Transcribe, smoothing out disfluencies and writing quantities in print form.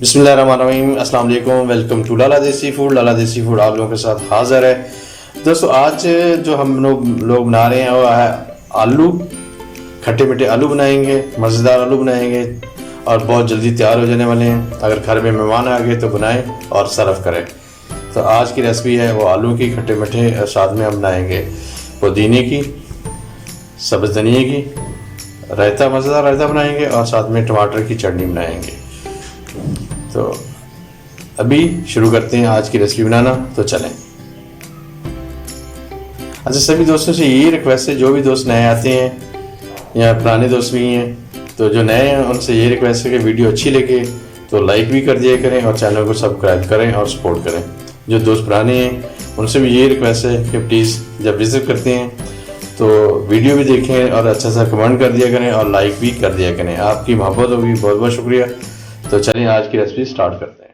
बिस्मिल्लाहिर्रहमानिर्रहीम, अस्सलाम वालेकुम। वेलकम टू लाला देसी फूड। लाला देसी फूड आप लोगों के साथ हाजिर है। दोस्तों, आज जो हम लोग बना रहे हैं वो है आलू, खट्टे मीठे आलू बनाएंगे, मज़ेदार आलू बनाएंगे और बहुत जल्दी तैयार हो जाने वाले हैं। अगर घर में मेहमान आ गए तो बनाएं और सर्व करें। तो आज की रेसिपी है वो आलू की खट्टे मीठे, साथ में हम बनाएंगे पुदीने की, सब्ज़ धनिए की रायता, मज़ेदार रायता बनाएंगे और साथ में टमाटर की चटनी बनाएंगे। तो अभी शुरू करते हैं आज की रेसिपी बनाना, तो चलें। अच्छा, सभी दोस्तों से यही रिक्वेस्ट है, जो भी दोस्त नए आते हैं या पुराने दोस्त भी हैं, तो जो नए हैं उनसे ये रिक्वेस्ट है कि वीडियो अच्छी लगे तो लाइक भी कर दिया करें और चैनल को सब्सक्राइब करें और सपोर्ट करें। जो दोस्त पुराने हैं उनसे भी यही रिक्वेस्ट है कि प्लीज़ जब विज़िट करते हैं तो वीडियो भी देखें और अच्छा सा कमेंट कर दिया करें और लाइक भी कर दिया करें। आपकी मोहब्बत होगी, बहुत बहुत शुक्रिया। तो चलिए आज की रेसिपी स्टार्ट करते हैं।